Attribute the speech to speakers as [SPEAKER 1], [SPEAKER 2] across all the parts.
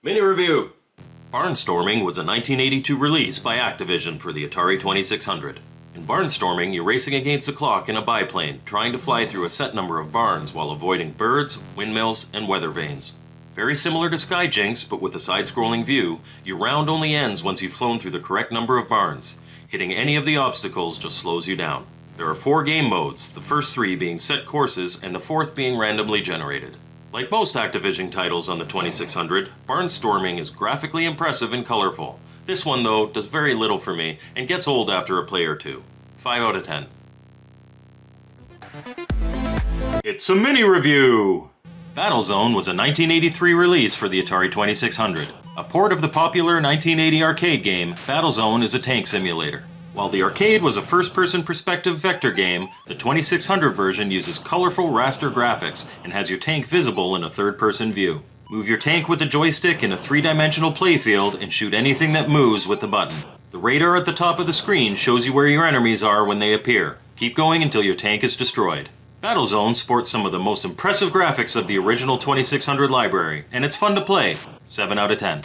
[SPEAKER 1] Mini review! Barnstorming was a 1982 release by Activision for the Atari 2600. In Barnstorming, you're racing against the clock in a biplane, trying to fly through a set number of barns while avoiding birds, windmills, and weather vanes. Very similar to Skyjinx, but with a side-scrolling view, your round only ends once you've flown through the correct number of barns. Hitting any of the obstacles just slows you down. There are 4 game modes, the first 3 being set courses and the 4th being randomly generated. Like most Activision titles on the 2600, Barnstorming is graphically impressive and colorful. This one, though, does very little for me and gets old after a play or two. 5 out of 10. It's a mini review! Battlezone was a 1983 release for the Atari 2600. A port of the popular 1980 arcade game, Battlezone is a tank simulator. While the arcade was a first-person perspective vector game, the 2600 version uses colorful raster graphics and has your tank visible in a third-person view. Move your tank with the joystick in a 3-dimensional playfield and shoot anything that moves with the button. The radar at the top of the screen shows you where your enemies are when they appear. Keep going until your tank is destroyed. Battlezone sports some of the most impressive graphics of the original 2600 library, and it's fun to play. 7 out of 10.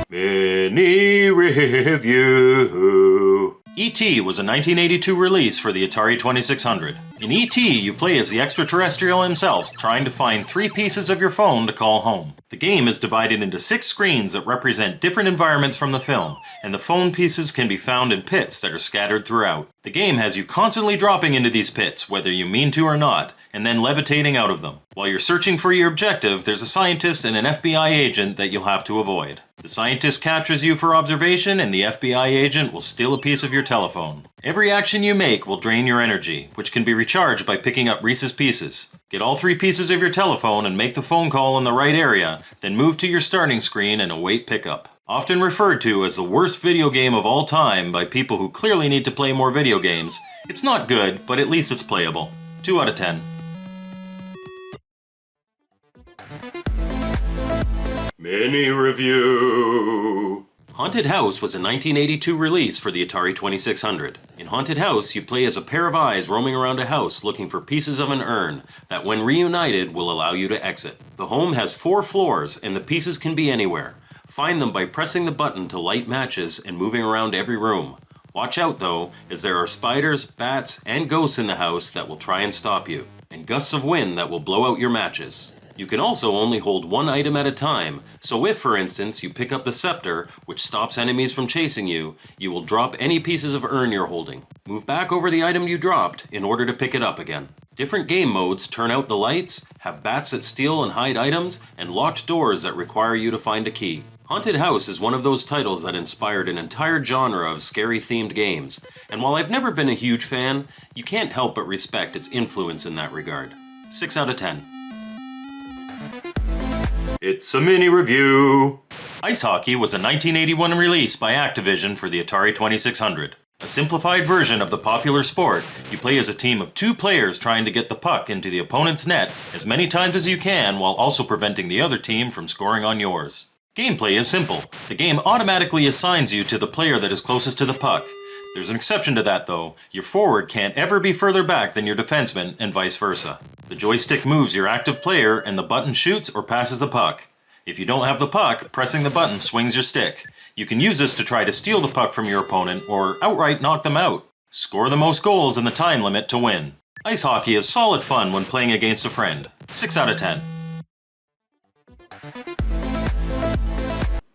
[SPEAKER 1] Mini review. E.T. was a 1982 release for the Atari 2600. In E.T., you play as the extraterrestrial himself, trying to find 3 pieces of your phone to call home. The game is divided into 6 screens that represent different environments from the film, and the phone pieces can be found in pits that are scattered throughout. The game has you constantly dropping into these pits, whether you mean to or not, and then levitating out of them. While you're searching for your objective, there's a scientist and an FBI agent that you'll have to avoid. The scientist captures you for observation, and the FBI agent will steal a piece of your telephone. Every action you make will drain your energy, which can be recharged by picking up Reese's Pieces. Get all 3 pieces of your telephone and make the phone call in the right area, then move to your starting screen and await pickup. Often referred to as the worst video game of all time by people who clearly need to play more video games, it's not good, but at least it's playable. 2 out of 10. Mini review. Haunted House was a 1982 release for the Atari 2600. In Haunted House, you play as a pair of eyes roaming around a house looking for pieces of an urn that, when reunited, will allow you to exit. The home has 4 floors, and the pieces can be anywhere. Find them by pressing the button to light matches and moving around every room. Watch out, though, as there are spiders, bats, and ghosts in the house that will try and stop you, and gusts of wind that will blow out your matches. You can also only hold 1 item at a time, so if, for instance, you pick up the scepter, which stops enemies from chasing you, you will drop any pieces of urn you're holding. Move back over the item you dropped in order to pick it up again. Different game modes turn out the lights, have bats that steal and hide items, and locked doors that require you to find a key. Haunted House is one of those titles that inspired an entire genre of scary-themed games, and while I've never been a huge fan, you can't help but respect its influence in that regard. 6 out of 10. It's a mini review. Ice Hockey was a 1981 release by Activision for the Atari 2600. A simplified version of the popular sport, you play as a team of 2 players trying to get the puck into the opponent's net as many times as you can while also preventing the other team from scoring on yours. Gameplay is simple. The game automatically assigns you to the player that is closest to the puck. There's an exception to that, though. Your forward can't ever be further back than your defenseman, and vice versa. The joystick moves your active player, and the button shoots or passes the puck. If you don't have the puck, pressing the button swings your stick. You can use this to try to steal the puck from your opponent, or outright knock them out. Score the most goals in the time limit to win. Ice hockey is solid fun when playing against a friend. 6 out of 10.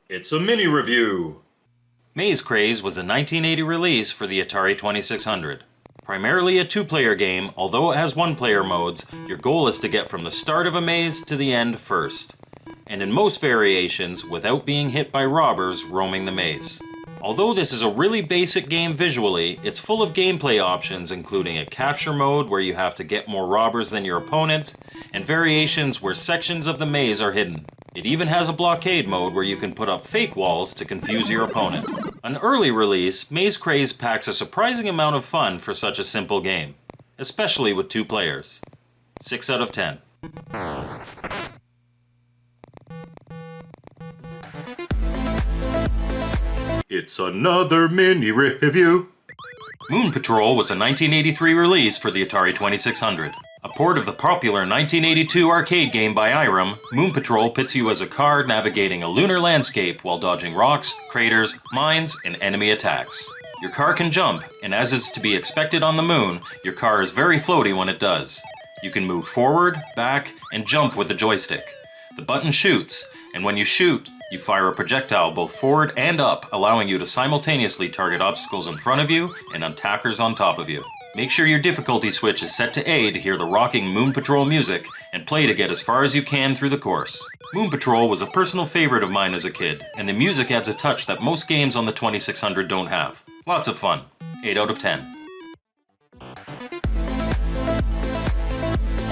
[SPEAKER 1] It's a mini review. Maze Craze was a 1980 release for the Atari 2600. Primarily a 2-player game, although it has 1-player modes, your goal is to get from the start of a maze to the end first. And in most variations, without being hit by robbers roaming the maze. Although this is a really basic game visually, it's full of gameplay options including a capture mode where you have to get more robbers than your opponent, and variations where sections of the maze are hidden. It even has a blockade mode where you can put up fake walls to confuse your opponent. An early release, Maze Craze packs a surprising amount of fun for such a simple game, especially with 2 players. 6 out of 10. It's another mini review. Moon Patrol was a 1983 release for the Atari 2600. A port of the popular 1982 arcade game by Irem, Moon Patrol pits you as a car navigating a lunar landscape while dodging rocks, craters, mines, and enemy attacks. Your car can jump, and as is to be expected on the moon, your car is very floaty when it does. You can move forward, back, and jump with the joystick. The button shoots, and when you shoot, you fire a projectile both forward and up, allowing you to simultaneously target obstacles in front of you and attackers on top of you. Make sure your difficulty switch is set to A to hear the rocking Moon Patrol music, and play to get as far as you can through the course. Moon Patrol was a personal favorite of mine as a kid, and the music adds a touch that most games on the 2600 don't have. Lots of fun. 8 out of 10.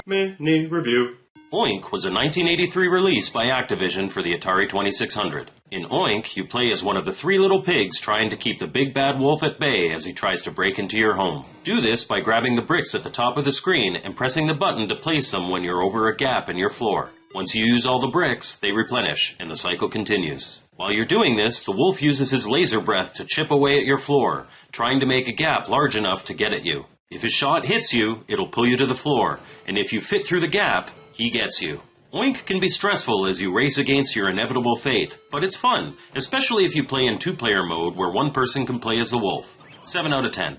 [SPEAKER 1] Mini Review. Oink was a 1983 release by Activision for the Atari 2600. In Oink, you play as one of the three little pigs trying to keep the big bad wolf at bay as he tries to break into your home. Do this by grabbing the bricks at the top of the screen and pressing the button to place them when you're over a gap in your floor. Once you use all the bricks, they replenish, and the cycle continues. While you're doing this, the wolf uses his laser breath to chip away at your floor, trying to make a gap large enough to get at you. If his shot hits you, it'll pull you to the floor, and if you fit through the gap, he gets you. Oink can be stressful as you race against your inevitable fate, but it's fun, especially if you play in two-player mode where one person can play as the wolf. 7 out of 10.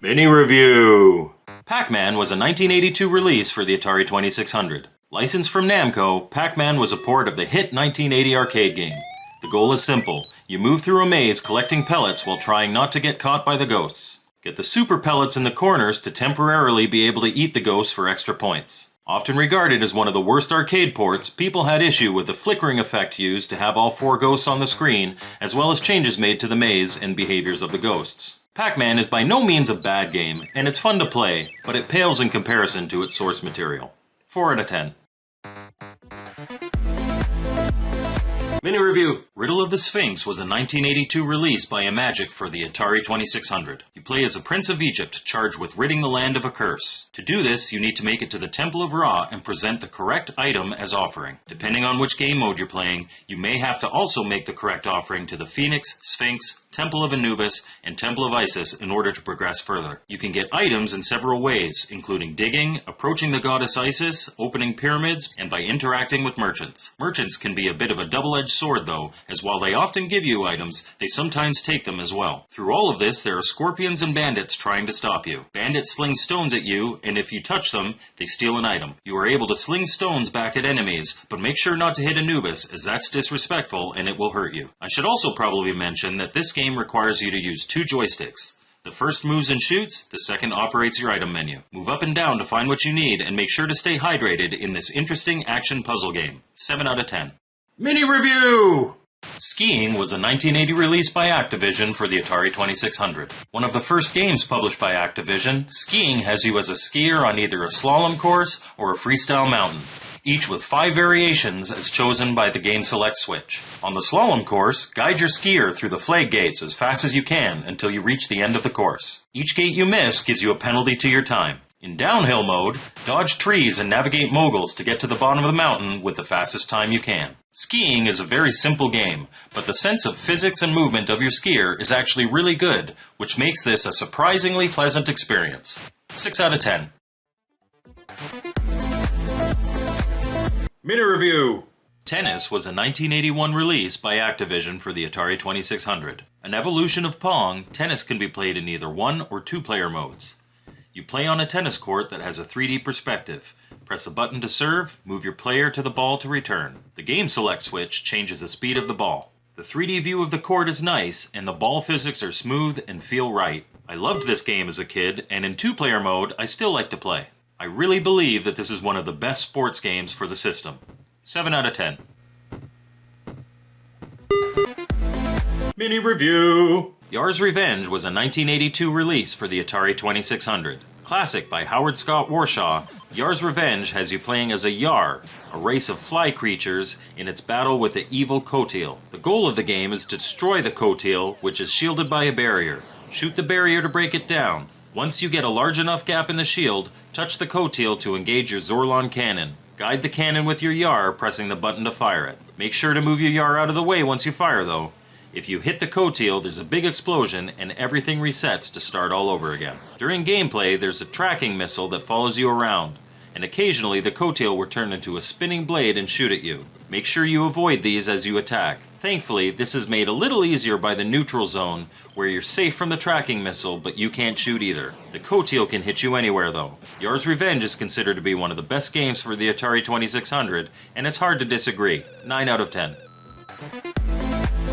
[SPEAKER 1] Mini Review. Pac-Man was a 1982 release for the Atari 2600. Licensed from Namco, Pac-Man was a port of the hit 1980 arcade game. The goal is simple. You move through a maze collecting pellets while trying not to get caught by the ghosts. Get the super pellets in the corners to temporarily be able to eat the ghosts for extra points. Often regarded as one of the worst arcade ports, people had issue with the flickering effect used to have all four ghosts on the screen, as well as changes made to the maze and behaviors of the ghosts. Pac-Man is by no means a bad game, and it's fun to play, but it pales in comparison to its source material. 4 out of 10. Mini Review. Riddle of the Sphinx was a 1982 release by Imagic for the Atari 2600. You play as a prince of Egypt charged with ridding the land of a curse. To do this, you need to make it to the Temple of Ra and present the correct item as offering. Depending on which game mode you're playing, you may have to also make the correct offering to the Phoenix, Sphinx, Temple of Anubis, and Temple of Isis in order to progress further. You can get items in several ways, including digging, approaching the goddess Isis, opening pyramids, and by interacting with merchants. Merchants can be a bit of a double-edged sword though, as while they often give you items, they sometimes take them as well. Through all of this, there are scorpions and bandits trying to stop you. Bandits sling stones at you, and if you touch them, they steal an item. You are able to sling stones back at enemies, but make sure not to hit Anubis, as that's disrespectful and it will hurt you. I should also probably mention that this game requires you to use two joysticks. The first moves and shoots, the second operates your item menu. Move up and down to find what you need, and make sure to stay hydrated in this interesting action puzzle game. 7 out of 10. Mini Review! Skiing was a 1980 release by Activision for the Atari 2600. One of the first games published by Activision, Skiing has you as a skier on either a slalom course or a freestyle mountain, each with 5 variations as chosen by the game select switch. On the slalom course, guide your skier through the flag gates as fast as you can until you reach the end of the course. Each gate you miss gives you a penalty to your time. In downhill mode, dodge trees and navigate moguls to get to the bottom of the mountain with the fastest time you can. Skiing is a very simple game, but the sense of physics and movement of your skier is actually really good, which makes this a surprisingly pleasant experience. 6 out of 10. Mini Review. Tennis was a 1981 release by Activision for the Atari 2600. An evolution of Pong, tennis can be played in either one or two-player modes. You play on a tennis court that has a 3D perspective. Press a button to serve, move your player to the ball to return. The game select switch changes the speed of the ball. The 3D view of the court is nice, and the ball physics are smooth and feel right. I loved this game as a kid, and in two-player mode, I still like to play. I really believe that this is one of the best sports games for the system. 7 out of 10. Mini Review. Yars Revenge was a 1982 release for the Atari 2600. Classic by Howard Scott Warshaw, Yars Revenge has you playing as a Yar, a race of fly creatures, in its battle with the evil Coateel. The goal of the game is to destroy the Coateel, which is shielded by a barrier. Shoot the barrier to break it down. Once you get a large enough gap in the shield, touch the Coateel to engage your Zorlon cannon. Guide the cannon with your Yar, pressing the button to fire it. Make sure to move your Yar out of the way once you fire though. If you hit the coattail, there's a big explosion and everything resets to start all over again. During gameplay, there's a tracking missile that follows you around, and occasionally the coattail will turn into a spinning blade and shoot at you. Make sure you avoid these as you attack. Thankfully, this is made a little easier by the neutral zone, where you're safe from the tracking missile, but you can't shoot either. The coattail can hit you anywhere though. Yars Revenge is considered to be one of the best games for the Atari 2600, and it's hard to disagree. 9 out of 10.